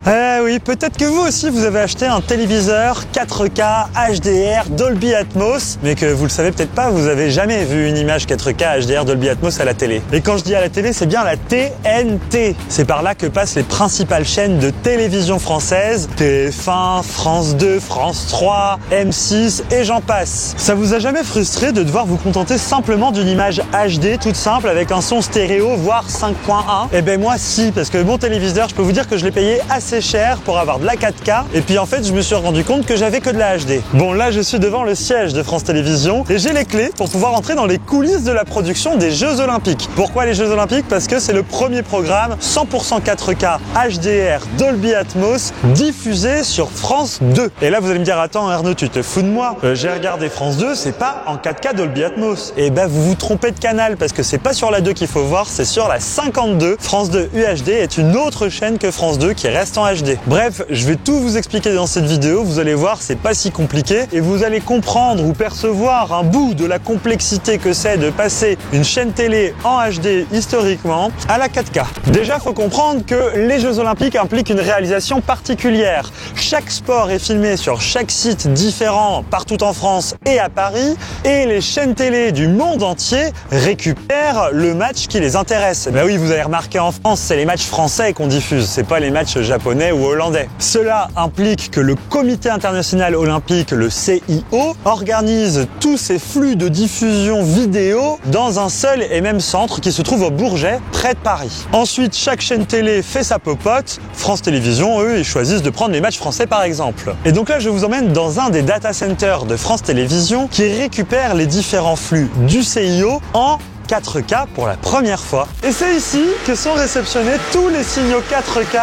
Eh oui, peut-être que vous aussi vous avez acheté un téléviseur 4K HDR Dolby Atmos, mais que vous le savez peut-être pas, vous avez jamais vu une image 4K HDR Dolby Atmos à la télé. Et quand je dis à la télé, c'est bien la TNT. C'est par là que passent les principales chaînes de télévision française, TF1, France 2, France 3, M6 et j'en passe. Ça vous a jamais frustré de devoir vous contenter simplement d'une image HD toute simple avec un son stéréo voire 5.1? Eh ben moi si, parce que mon téléviseur, je peux vous dire que je l'ai payé assez cher pour avoir de la 4K et puis en fait je me suis rendu compte que j'avais que de la HD. Bon là je suis devant le siège de France Télévisions et j'ai les clés pour pouvoir entrer dans les coulisses de la production des Jeux Olympiques. Pourquoi les Jeux Olympiques? Parce que c'est le premier programme 100% 4K HDR Dolby Atmos diffusé sur France 2. Et là vous allez me dire attends Arnaud tu te fous de moi, j'ai regardé France 2, c'est pas en 4K Dolby Atmos. Et ben vous vous trompez de canal parce que c'est pas sur la 2 qu'il faut voir, c'est sur la 52. France 2 UHD est une autre chaîne que France 2 qui reste en HD. Bref, je vais tout vous expliquer dans cette vidéo, vous allez voir, c'est pas si compliqué et vous allez comprendre ou percevoir un bout de la complexité que c'est de passer une chaîne télé en HD historiquement à la 4K. Déjà, faut comprendre que les Jeux Olympiques impliquent une réalisation particulière. Chaque sport est filmé sur chaque site différent partout en France et à Paris et les chaînes télé du monde entier récupèrent le match qui les intéresse. Ben oui, vous avez remarqué en France, c'est les matchs français qu'on diffuse, c'est pas les matchs japonais ou hollandais. Cela implique que le Comité international olympique, le CIO, organise tous ces flux de diffusion vidéo dans un seul et même centre qui se trouve au Bourget, près de Paris. Ensuite, chaque chaîne télé fait sa popote. France Télévisions, eux, ils choisissent de prendre les matchs français par exemple. Et donc là, je vous emmène dans un des data centers de France Télévisions qui récupère les différents flux du CIO en 4K pour la première fois. Et c'est ici que sont réceptionnés tous les signaux 4K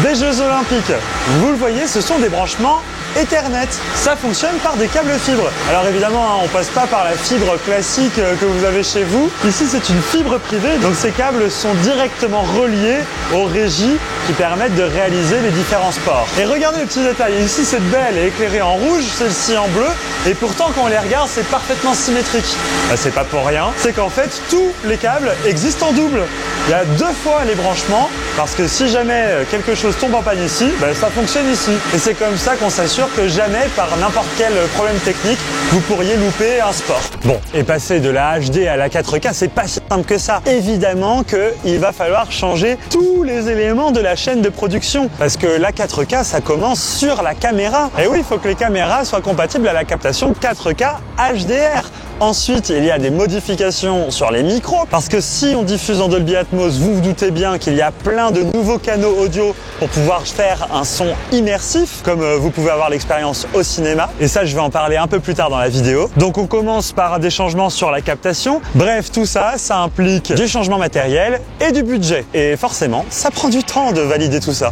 des Jeux Olympiques. Vous le voyez, ce sont des branchements Ethernet. Ça fonctionne par des câbles fibres. Alors évidemment, on passe pas par la fibre classique que vous avez chez vous. Ici, c'est une fibre privée, donc ces câbles sont directement reliés aux régies qui permettent de réaliser les différents sports. Et regardez le petit détail, ici cette belle est éclairée en rouge, celle-ci en bleu, et pourtant quand on les regarde, c'est parfaitement symétrique. C'est pas pour rien, c'est qu'en fait, tous les câbles existent en double. Il y a 2 fois les branchements, parce que si jamais quelque chose tombe en panne ici, ça fonctionne ici. Et c'est comme ça qu'on s'assure que jamais, par n'importe quel problème technique, vous pourriez louper un sport. Bon, et passer de la HD à la 4K, c'est pas si simple que ça. Évidemment qu'il va falloir changer tous les éléments de la chaîne de production, parce que la 4K, ça commence sur la caméra. Et oui, il faut que les caméras soient compatibles à la captation 4K HDR. Ensuite, il y a des modifications sur les micros, parce que si on diffuse en Dolby Atmos, vous vous doutez bien qu'il y a plein de nouveaux canaux audio pour pouvoir faire un son immersif, comme vous pouvez avoir l'expérience au cinéma. Et ça, je vais en parler un peu plus tard dans la vidéo. Donc on commence par des changements sur la captation. Bref, tout ça, ça implique du changement matériel et du budget. Et forcément, ça prend du temps de valider tout ça.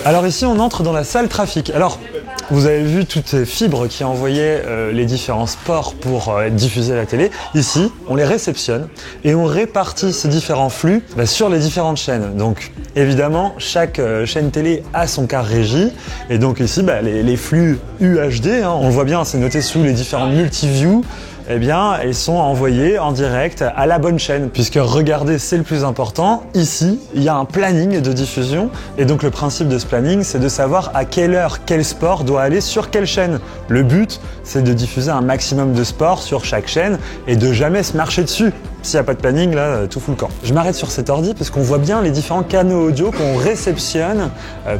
Alors ici, on entre dans la salle trafic. Alors, vous avez vu toutes ces fibres qui envoyaient les différents sports pour être diffusés à la télé. Ici, on les réceptionne et on répartit ces différents flux sur les différentes chaînes. Donc, évidemment, chaque chaîne télé a son quart régie. Et donc ici, les flux UHD, on le voit bien, c'est noté sous les différents multiviews. Eh bien, elles sont envoyées en direct à la bonne chaîne. Puisque regardez, c'est le plus important. Ici, il y a un planning de diffusion. Et donc, le principe de ce planning, c'est de savoir à quelle heure, quel sport doit aller sur quelle chaîne. Le but, c'est de diffuser un maximum de sports sur chaque chaîne et de jamais se marcher dessus. S'il n'y a pas de planning, là, tout fout le camp. Je m'arrête sur cet ordi parce qu'on voit bien les différents canaux audio qu'on réceptionne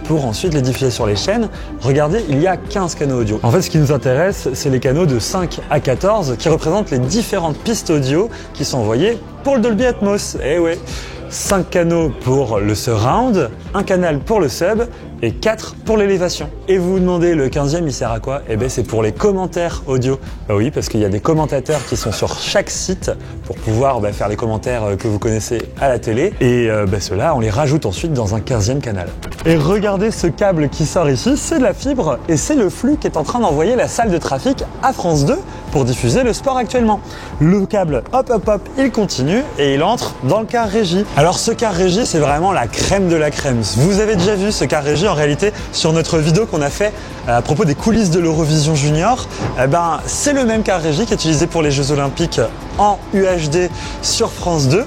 pour ensuite les diffuser sur les chaînes. Regardez, il y a 15 canaux audio. En fait, ce qui nous intéresse, c'est les canaux de 5 à 14 qui représentent les différentes pistes audio qui sont envoyées pour le Dolby Atmos. Eh ouais, 5 canaux pour le surround, 1 canal pour le sub et 4 pour l'élévation. Et vous vous demandez, le 15e, il sert à quoi? Eh ben, c'est pour les commentaires audio. Bah oui, parce qu'il y a des commentateurs qui sont sur chaque site pour pouvoir faire les commentaires que vous connaissez à la télé. Et ceux-là, on les rajoute ensuite dans un 15e canal. Et regardez ce câble qui sort ici, c'est de la fibre et c'est le flux qui est en train d'envoyer la salle de trafic à France 2 pour diffuser le sport actuellement. Le câble, hop, il continue et il entre dans le car régie. Alors ce car régie, c'est vraiment la crème de la crème. Vous avez déjà vu ce car régie en réalité sur notre vidéo qu'on a fait à propos des coulisses de l'Eurovision Junior. C'est le même car régie qui est utilisé pour les Jeux Olympiques en UHD sur France 2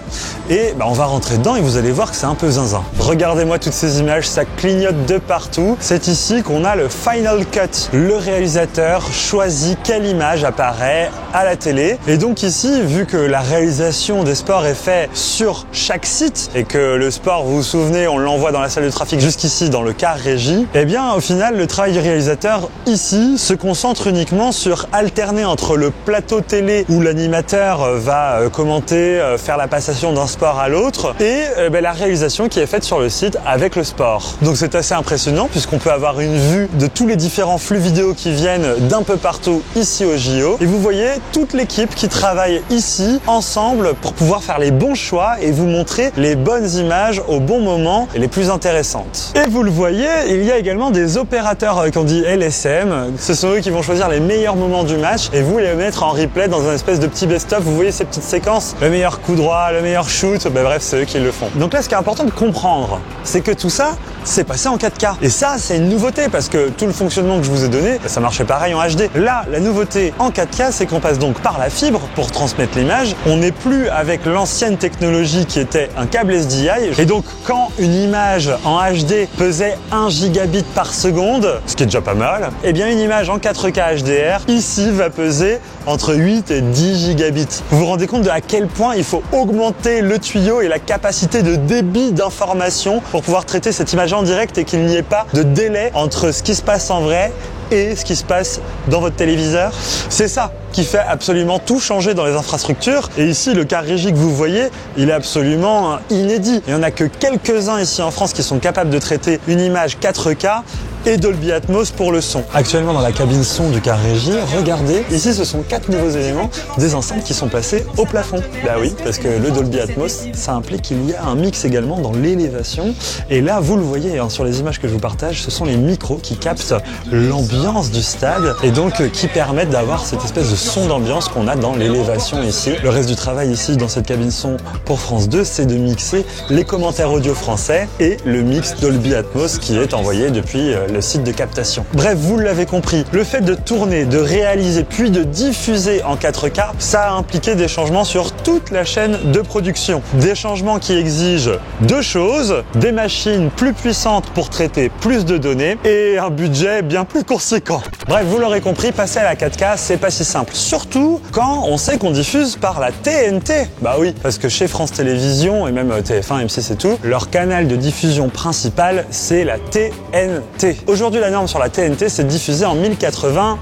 et on va rentrer dedans et vous allez voir que c'est un peu zinzin. Regardez-moi toutes ces images, ça clignote de partout. C'est ici qu'on a le Final Cut. Le réalisateur choisit quelle image apparaît à la télé et donc ici, vu que la réalisation des sports est faite sur chaque site et que le sport, vous vous souvenez, on l'envoie dans la salle de trafic jusqu'ici dans le car régie, au final le travail du réalisateur ici se concentre uniquement sur alterner entre le plateau télé où l'animateur va commenter, faire la passation d'un sport à l'autre et la réalisation qui est faite sur le site avec le sport. Donc c'est assez impressionnant puisqu'on peut avoir une vue de tous les différents flux vidéo qui viennent d'un peu partout ici au JO et vous voyez toute l'équipe qui travaille ici ensemble pour pouvoir faire les bons choix et vous montrer les bonnes images au bon moment et les plus intéressantes. Et vous le voyez, il y a également des opérateurs qu'on dit LSM, ce sont eux qui vont choisir les meilleurs moments du match et vous les mettre en replay dans un espèce de petit best-of. Vous voyez ces petites séquences, le meilleur coup droit, le meilleur shoot, bref, c'est eux qui le font. Donc là, ce qui est important de comprendre, c'est que tout ça, c'est passé en 4K. Et ça, c'est une nouveauté parce que tout le fonctionnement que je vous ai donné, ça marchait pareil en HD. Là, la nouveauté en 4K, c'est qu'on passe donc par la fibre pour transmettre l'image. On n'est plus avec l'ancienne technologie qui était un câble SDI. Et donc, quand une image en HD pesait 1 gigabit par seconde, ce qui est déjà pas mal, une image en 4K HDR, ici, va peser entre 8 et 10 gigabits. Vous vous rendez compte de à quel point il faut augmenter le tuyau et la capacité de débit d'information pour pouvoir traiter cette image en direct et qu'il n'y ait pas de délai entre ce qui se passe en vrai et ce qui se passe dans votre téléviseur. C'est ça qui fait absolument tout changer dans les infrastructures. Et ici, le car régie que vous voyez, il est absolument inédit. Il n'y en a que quelques-uns ici en France qui sont capables de traiter une image 4K et Dolby Atmos pour le son. Actuellement dans la cabine son du car régie, regardez, ici ce sont 4 nouveaux éléments, des enceintes qui sont placées au plafond. Bah oui, parce que le Dolby Atmos, ça implique qu'il y a un mix également dans l'élévation. Et là, vous le voyez sur les images que je vous partage, ce sont les micros qui captent l'ambiance du stade et donc qui permettent d'avoir cette espèce de son d'ambiance qu'on a dans l'élévation ici. Le reste du travail ici dans cette cabine son pour France 2, c'est de mixer les commentaires audio français et le mix Dolby Atmos qui est envoyé depuis le site de captation. Bref, vous l'avez compris, le fait de tourner, de réaliser puis de diffuser en 4K, ça a impliqué des changements sur toute la chaîne de production. Des changements qui exigent deux choses, des machines plus puissantes pour traiter plus de données et un budget bien plus conséquent. Bref, vous l'aurez compris, passer à la 4K, c'est pas si simple. Surtout quand on sait qu'on diffuse par la TNT. Bah oui, parce que chez France Télévisions et même TF1, M6 et tout, leur canal de diffusion principal, c'est la TNT. Aujourd'hui, la norme sur la TNT, c'est de diffuser en 1080i,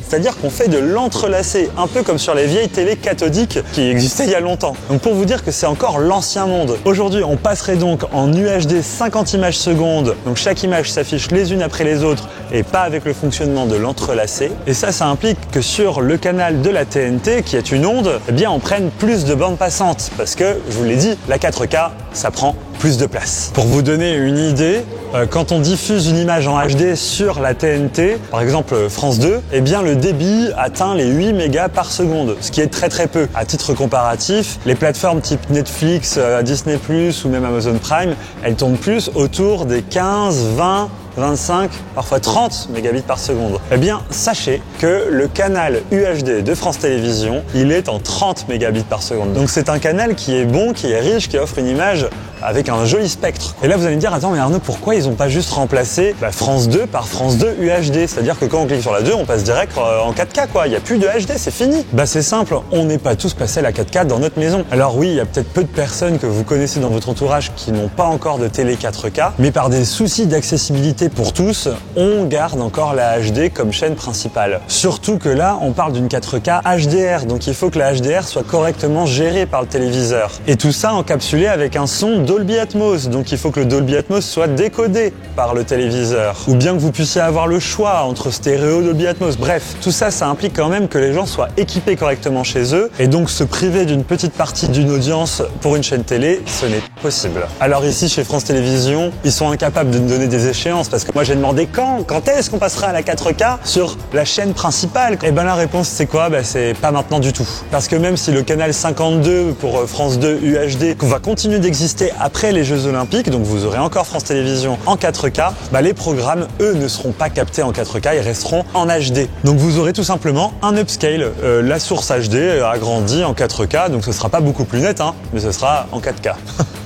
c'est-à-dire qu'on fait de l'entrelacé, un peu comme sur les vieilles télés cathodiques qui existaient il y a longtemps. Donc pour vous dire que c'est encore l'ancien monde. Aujourd'hui, on passerait donc en UHD 50 images secondes, donc chaque image s'affiche les unes après les autres et pas avec le fonctionnement de l'entrelacé. Et ça implique que sur le canal de la TNT, qui est une onde, on prenne plus de bandes passantes, parce que, je vous l'ai dit, la 4K, ça prend plus de place. Pour vous donner une idée, quand on diffuse une image en HD sur la TNT, par exemple France 2, le débit atteint les 8 mégas par seconde, ce qui est très très peu. À titre comparatif, les plateformes type Netflix, Disney+, ou même Amazon Prime, elles tournent plus autour des 15, 20, 25, parfois 30 mégabits par seconde. Sachez que le canal UHD de France Télévisions, il est en 30 mégabits par seconde. Donc c'est un canal qui est bon, qui est riche, qui offre une image avec un joli spectre. Et là, vous allez me dire, attends, mais Arnaud, pourquoi ils n'ont pas juste remplacé France 2 par France 2 UHD? C'est-à-dire que quand on clique sur la 2, on passe direct en 4K, quoi. Il n'y a plus de HD, c'est fini. C'est simple, on n'est pas tous passés à la 4K dans notre maison. Alors oui, il y a peut-être peu de personnes que vous connaissez dans votre entourage qui n'ont pas encore de télé 4K, mais par des soucis d'accessibilité pour tous, on garde encore la HD comme chaîne principale. Surtout que là, on parle d'une 4K HDR, donc il faut que la HDR soit correctement gérée par le téléviseur. Et tout ça encapsulé avec un son Dolby Atmos, donc il faut que le Dolby Atmos soit décodé par le téléviseur. Ou bien que vous puissiez avoir le choix entre stéréo et Dolby Atmos. Bref, tout ça, ça implique quand même que les gens soient équipés correctement chez eux, et donc se priver d'une petite partie d'une audience pour une chaîne télé, ce n'est pas possible. Alors ici, chez France Télévisions, ils sont incapables de nous donner des échéances, parce que moi j'ai demandé quand est-ce qu'on passera à la 4K sur la chaîne principale. Et ben la réponse c'est quoi? C'est pas maintenant du tout. Parce que même si le canal 52 pour France 2 UHD va continuer d'exister après les Jeux Olympiques, donc vous aurez encore France Télévisions en 4K, les programmes eux ne seront pas captés en 4K, ils resteront en HD. Donc vous aurez tout simplement un upscale, la source HD agrandie en 4K, donc ce sera pas beaucoup plus net, mais ce sera en 4K.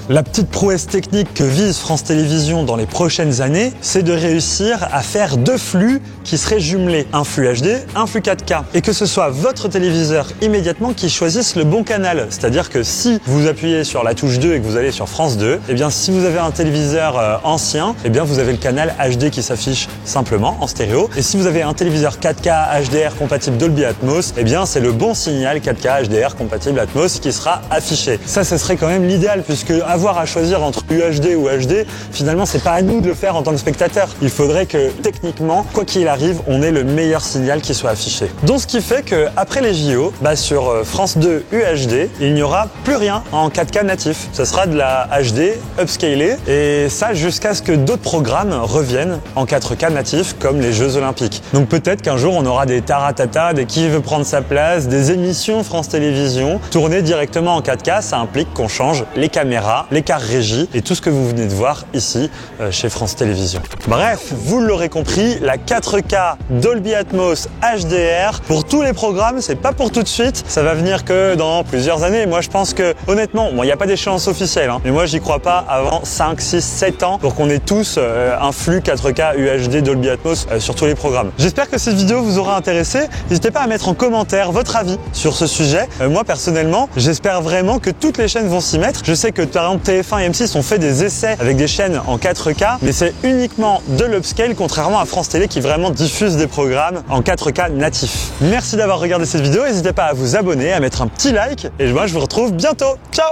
La petite prouesse technique que vise France Télévisions dans les prochaines années, c'est de réussir à faire deux flux qui seraient jumelés. Un flux HD, un flux 4K. Et que ce soit votre téléviseur immédiatement qui choisisse le bon canal. C'est-à-dire que si vous appuyez sur la touche 2 et que vous allez sur France 2, eh bien si vous avez un téléviseur ancien, eh bien vous avez le canal HD qui s'affiche simplement en stéréo. Et si vous avez un téléviseur 4K HDR compatible Dolby Atmos, eh bien c'est le bon signal 4K HDR compatible Atmos qui sera affiché. Ça, ce serait quand même l'idéal puisque avoir à choisir entre UHD ou HD, finalement, c'est pas à nous de le faire en tant que spectateur. Il faudrait que, techniquement, quoi qu'il arrive, on ait le meilleur signal qui soit affiché. Donc, ce qui fait que après les JO, sur France 2 UHD, il n'y aura plus rien en 4K natif. Ce sera de la HD upscalée et ça jusqu'à ce que d'autres programmes reviennent en 4K natif comme les Jeux Olympiques. Donc, peut-être qu'un jour, on aura des Taratata, des Qui veut prendre sa place, des émissions France Télévisions tournées directement en 4K. Ça implique qu'on change les caméras, l'écart régie et tout ce que vous venez de voir ici chez France Télévisions. Bref, vous l'aurez compris, la 4K Dolby Atmos HDR pour tous les programmes, c'est pas pour tout de suite, ça va venir que dans plusieurs années. Moi je pense que honnêtement, il n'y a pas d'échéance officielle, mais moi j'y crois pas avant 5, 6, 7 ans pour qu'on ait tous un flux 4K UHD Dolby Atmos sur tous les programmes. J'espère que cette vidéo vous aura intéressé. N'hésitez pas à mettre en commentaire votre avis sur ce sujet. Moi personnellement, j'espère vraiment que toutes les chaînes vont s'y mettre. Je sais que par exemple TF1 et M6 ont fait des essais avec des chaînes en 4K, mais c'est uniquement de l'upscale, contrairement à France Télé qui vraiment diffuse des programmes en 4K natif. Merci d'avoir regardé cette vidéo, n'hésitez pas à vous abonner, à mettre un petit like, et moi je vous retrouve bientôt. Ciao!